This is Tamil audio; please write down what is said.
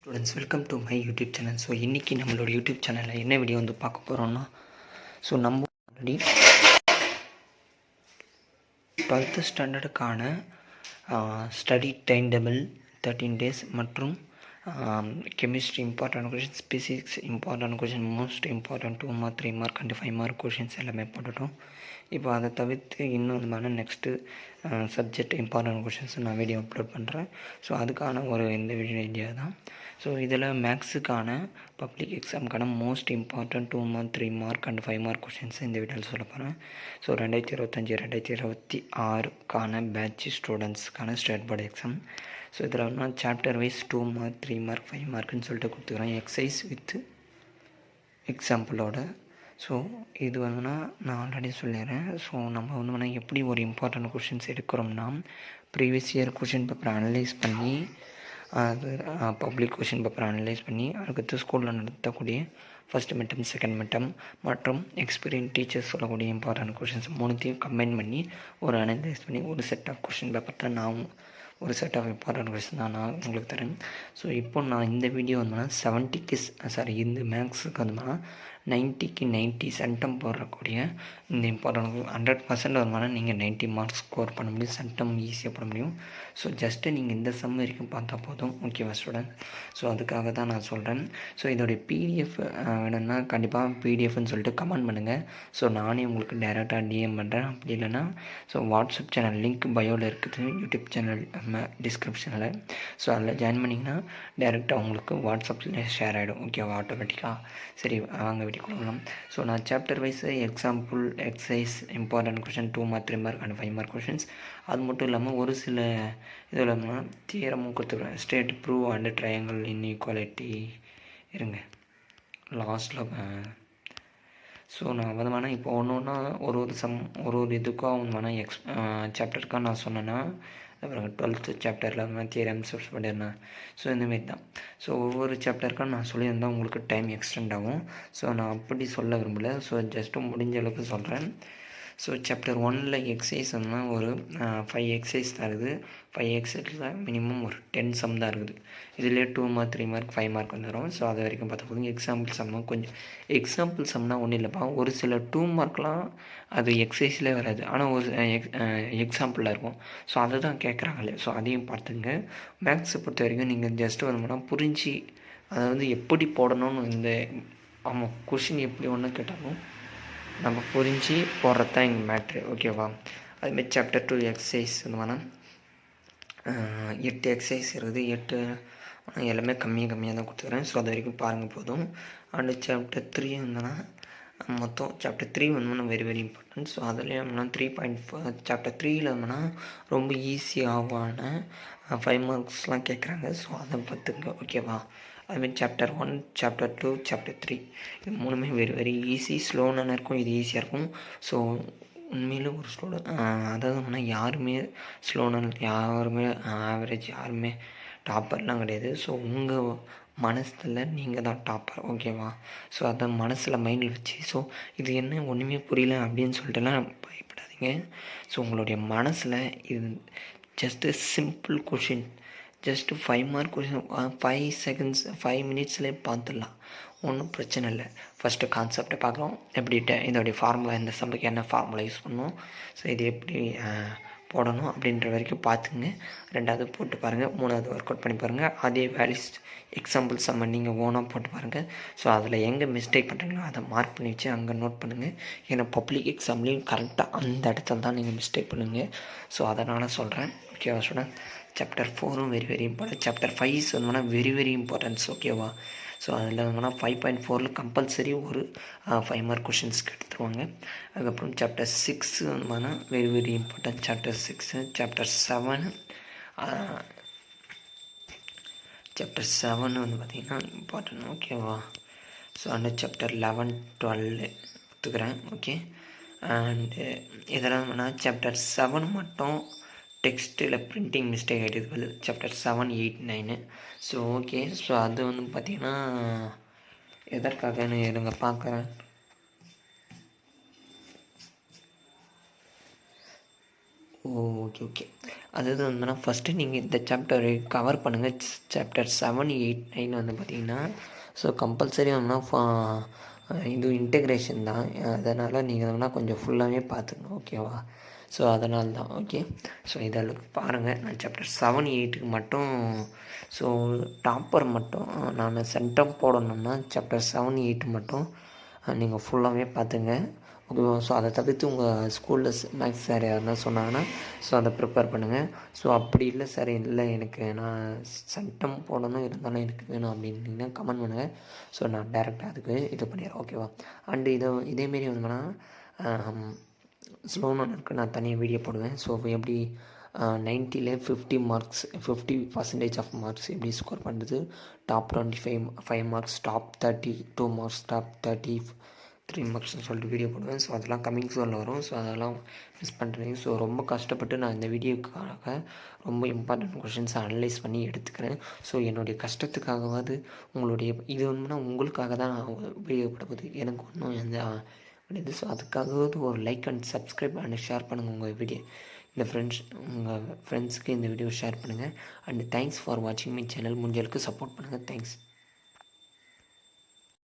Students welcome to my YouTube channel. So இன்றைக்கி நம்மளோட யூடியூப் சேனலில் என்ன வீடியோ வந்து பார்க்க போகிறோம்னா, ஸோ நம்ம ஆல்ரெடி 12th ஸ்டாண்டர்டுக்கான ஸ்டடி டைம் டேபிள் 13 days மற்றும் chemistry important questions, physics important question, most important 2 mark 3 mark and 5 mark questions எல்லாமே போட்டுட்டோம். இப்போ அதை தவிர்த்து இன்னும் விதமான நெக்ஸ்ட்டு சப்ஜெக்ட் இம்பார்ட்டன்ட் கொஷின்ஸ் நான் வீடியோ அப்லோட் பண்ணுறேன். ஸோ அதுக்கான இந்த வீடியோ தான். ஸோ இதில் மேக்ஸுக்கான பப்ளிக் எக்ஸாமுக்கான most important 2 mark 3 mark and 5 mark questions இந்த வீடியோவில் சொல்ல போகிறேன். ஸோ 2025-2026க்கான பேட்ச் ஸ்டூடெண்ட்ஸ்க்கான ஸ்டேட் போர்டு எக்ஸாம். ஸோ இதில் வந்து சாப்டர் வைஸ் 2 மார்க் 3 மார்க் 5 மார்க்குன்னு சொல்லிட்டு கொடுத்துக்கிறேன், எக்ஸசைஸ் வித் எக்ஸாம்பிளோட. ஸோ இது நான் ஆல்ரெடி சொல்லிடுறேன். ஸோ நம்ம எப்படி ஒரு இம்பார்ட்டன்ட் கொஷின்ஸ் எடுக்கிறோம்னா, ப்ரீவியஸ் இயர் கொஷின் பேப்பரை அனலைஸ் பண்ணி, அது பப்ளிக் கொஷின் பேப்பரை அனலைஸ் பண்ணி, அதுக்கடுத்து ஸ்கூலில் நடத்தக்கூடிய ஃபஸ்ட் மிட்டம், செகண்ட் மிட்டம் மற்றும் எக்ஸ்பீரியன்ஸ் டீச்சர்ஸ் சொல்லக்கூடிய இம்பார்ட்டன்ட் கொஷின்ஸ் மூணுத்தையும் கம்பைன் பண்ணி ஒரு அனலைஸ் பண்ணி ஒரு செட் ஆஃப் கொஷின் பேப்பர் தான் ஒரு செட் ஆஃப் இம்பார்ட்டன்ட் கொஷின் தான் நான் உங்களுக்கு தரேன். ஸோ இப்போ நான் இந்த வீடியோ இந்த மேக்ஸுக்கு 90க்கு 90 சென்டம் போடக்கூடிய இந்த இம்பார்ட்டன்ட் 100% நீங்கள் 90 மார்க்ஸ் ஸ்கோர் பண்ண முடியும், சென்டம் ஈஸியாக பண்ண முடியும். ஸோ ஜஸ்ட்டு நீங்கள் இந்த சம் வரைக்கும் பார்த்தா போதும், ஓகேவா ஸ்டூடெண்ட்? ஸோ அதுக்காக தான் நான் சொல்கிறேன். ஸோ இதோடைய பிடிஎஃப் வேணும்னா கண்டிப்பாக பிடிஎஃப்னு சொல்லிட்டு கமெண்ட் பண்ணுங்கள். ஸோ நானே உங்களுக்கு டைரெக்டாக டிஎம் பண்ணுறேன். அப்படி இல்லைன்னா ஸோ வாட்ஸ்அப் சேனல் லிங்க் பயோவில் இருக்குது, யூடியூப் சேனல் டிஸ்கிரிப்ஷனில். ஸோ அதில் ஜாயின் பண்ணிங்கன்னா டைரெக்டாக உங்களுக்கு வாட்ஸ்அப்பில் ஷேர் ஆகிடும், ஓகேவா, ஆட்டோமேட்டிக்காக. சரி வாங்க வீடியோ கொடுக்கலாம். ஸோ நான் chapter wise example, exercise, important question 2 mark 3 mark and 5 mark questions, அது மட்டும் இல்லாமல் ஒரு சில இதில் தியரமும் கொடுத்துருவேன். State prove and triangle inequality இருங்க லாஸ்ட்டில். ஸோ நான் இப்போ ஒன்று ஒரு சம் ஒரு இதுக்கும் சாப்டருக்காக நான் சொன்னேன்னா, அப்புறம் 12th சாப்டரில் தியரம்ஸ் பண்ணியிருந்தேன். ஸோ இந்தமாரி தான். ஸோ ஒவ்வொரு சாப்டருக்காக நான் சொல்லியிருந்தால் உங்களுக்கு டைம் எக்ஸ்டெண்ட் ஆகும். ஸோ நான் அப்படி சொல்ல விரும்பலை. ஸோ ஜஸ்ட்டு முடிஞ்ச அளவுக்கு சொல்கிறேன். ஸோ சாப்டர் 1ல் எக்ஸசைஸ் ஒரு 5 எக்ஸசைஸ் தான் இருக்குது. 5 எக்ஸசைஸில் மினிமம் ஒரு 10 சம் தான் இருக்குது. இதிலே 2 மார்க் 3 மார்க் 5 மார்க் வந்துடும். ஸோ அது வரைக்கும் பார்த்து போதுங்க. எக்ஸாம்பிள் சம்னா எக்ஸாம்பிள் சம்னா ஒன்றும் இல்லைப்பா, ஒரு சில 2 மார்க்லாம் அது எக்ஸசைஸ்லேயே வராது, ஆனால் ஒரு எக்ஸாம்பிளில் இருக்கும். ஸோ அதை தான் கேட்குறாங்களே. ஸோ அதையும் பார்த்துங்க. மேக்ஸை பொறுத்த வரைக்கும் நீங்கள் ஜஸ்ட்டு புரிஞ்சு அதை எப்படி போடணும்னு கொஷின் எப்படி ஒன்று கேட்டாலும் நம்ம புரிஞ்சு போடுறது தான் எங்கள் மேட்ரு, ஓகேவா? அதுமாரி சாப்டர் 2 எக்ஸசைஸ் 8 எக்ஸசைஸ் இருக்குது. 8 எல்லாமே கம்மியாக தான் கொடுத்துக்கிறேன். ஸோ அது வரைக்கும் பாருங்கள் போதும். அண்டு சாப்டர் 3 மொத்தம் chapter 3 very very important. So அதுலேயும் 3.4 சாப்டர் 3ல் ரொம்ப ஈஸியாகான 5 மார்க்ஸ்லாம் கேட்குறாங்க. ஸோ அதை பார்த்துங்க, ஓகேவா? அதுமாரி சாப்டர் 1, சாப்டர் 2, சாப்டர் 3 இது மூணுமே வெரி வெரி ஈஸி. ஸ்லோனாக இருக்கும், இது ஈஸியாக இருக்கும். ஸோ உண்மையிலே ஒரு அதாவது யாருமே யாருமே ஆவரேஜ், யாருமே டாப்பர்லாம் கிடையாது. ஸோ உங்கள் மனசில் நீங்கள் தான் டாப்பர், ஓகேவா? ஸோ அதை மனசில் மைண்டில் வச்சு, ஸோ இது என்ன ஒன்றுமே புரியல அப்படின்னு சொல்லிட்டுலாம் பயப்படாதீங்க. ஸோ உங்களுடைய மனசில் இது just simple question, just 5 mark question 5 seconds 5 மினிட்ஸ்லேயே பார்த்துடலாம், ஒன்றும் பிரச்சனை இல்லை. ஃபஸ்ட்டு கான்செப்டை பார்க்குறோம், எப்படி இதோடைய ஃபார்முலா, இந்த சம்புக்கு என்ன ஃபார்முலா யூஸ் பண்ணணும், ஸோ இது எப்படி போடணும் அப்படின்ற வரைக்கும் பார்த்துங்க. 2வது போட்டு பாருங்கள், 3வது ஒர்க் அவுட் பண்ணி பாருங்கள். அதே வேல்யூஸ் எக்ஸாம்பிள் சம்ம நீங்கள் ஓனாக போட்டு பாருங்கள். ஸோ அதில் எங்கே மிஸ்டேக் பண்ணுறீங்களோ அதை மார்க் பண்ணி வச்சு அங்கே நோட் பண்ணுங்கள். ஏன்னா பப்ளிக் எக்ஸாம்லேயும் கரெக்டாக அந்த இடத்துல தான் நீங்கள் மிஸ்டேக் பண்ணுங்கள். ஸோ அதனால் சொல்கிறேன், ஓகேவா student? Chapter 4 very very important. Chapter 5 very very importance, ஓகேவா? ஸோ அதில் 5.4ல் கம்பல்சரி ஒரு 5 மார்க் கொஷின்ஸ்க்கு எடுத்துருவாங்க. அதுக்கப்புறம் chapter 6 very very important. Chapter 6 chapter 7 பார்த்திங்கன்னா இம்பார்ட்டன்ட், ஓகேவா? ஸோ அந்த சாப்டர் 11, 12 எடுத்துக்கிறேன், ஓகே? அண்டு இதெல்லாம் சாப்டர் 7 மட்டும் டெக்ஸ்ட்டில் பிரிண்டிங் மிஸ்டேக் ஆகிடுது. சாப்டர் 7, 8, 9. So okay. ஸோ அது பார்த்திங்கன்னா எதற்காகன்னு இருங்க பார்க்குறேன். ஓ! Okay, okay. அதாவது வந்துன்னா ஃபஸ்ட்டு நீங்கள் இந்த சாப்டரை கவர் பண்ணுங்கள். சாப்டர் 7, 8, 9 வந்து பார்த்தீங்கன்னா, ஸோ கம்பல்சரி வந்துன்னா இது இன்டெக்ரேஷன் தான். அதனால் நீங்கள் வேணால் கொஞ்சம் ஃபுல்லாகவே பார்த்துக்கணும். ஓகேவா? ஸோ அதனால தான். ஓகே. ஸோ இதெல்லாம் பாருங்கள். நான் சாப்டர் 7, 8க்கு மட்டும் ஸோ டாப்பர் மட்டும் நான் சென்டம் போடணும்னா சாப்டர் 7, 8 மட்டும் நீங்கள் ஃபுல்லாகவே பார்த்துங்க. ஓகேவா? ஸோ அதை தவிர்த்து உங்கள் ஸ்கூலில் மேக்ஸ் சார் யாருன்னா சொன்னாங்கன்னா ஸோ அதை ப்ரிப்பேர் பண்ணுங்கள். ஸோ அப்படி இல்லை சார், இல்லை எனக்கு நான் சென்டம் போடணும் இருந்தாலும் எனக்கு வேணும் அப்படின்னீங்கன்னா கமெண்ட் பண்ணுங்கள். ஸோ நான் டேரெக்டாக அதுக்கு இது பண்ணிடுறேன். ஓகேவா? அண்டு இதேமாரி வந்தோம்னா ஸ்லோ நோனுக்கு நான் தனியாக வீடியோ போடுவேன். ஸோ எப்படி 90ல் 50 மார்க்ஸ் 50% ஆஃப் மார்க்ஸ் எப்படி ஸ்கோர் பண்ணுறது, top 25 marks, top 32 marks, top 33 மார்க்ஸ்னு சொல்லிட்டு வீடியோ போடுவேன். ஸோ அதெல்லாம் கம்மிங் சூனில் வரும். ஸோ அதெல்லாம் மிஸ் பண்ணுறீங்க. ஸோ ரொம்ப கஷ்டப்பட்டு நான் இந்த வீடியோக்காக ரொம்ப இம்பார்ட்டன்ட் கொஷின்ஸை அனலைஸ் பண்ணி எடுத்துக்கிறேன். ஸோ என்னுடைய கஷ்டத்துக்காகவாது உங்களுடைய இது வந்துன்னா உங்களுக்காக தான் உபயோகப்படுது. எனக்கு ஒன்றும் எந்த இது. ஸோ அதுக்காகவாவது ஒரு like and subscribe and share பண்ணுங்கள் உங்கள் வீடியோ. உங்கள் ஃப்ரெண்ட்ஸுக்கு இந்த வீடியோ ஷேர் பண்ணுங்கள். அண்ட் தேங்க்ஸ் ஃபார் வாட்சிங் மை சேனல். முடிஞ்சளவுக்கு சப்போர்ட் பண்ணுங்கள். தேங்க்ஸ்.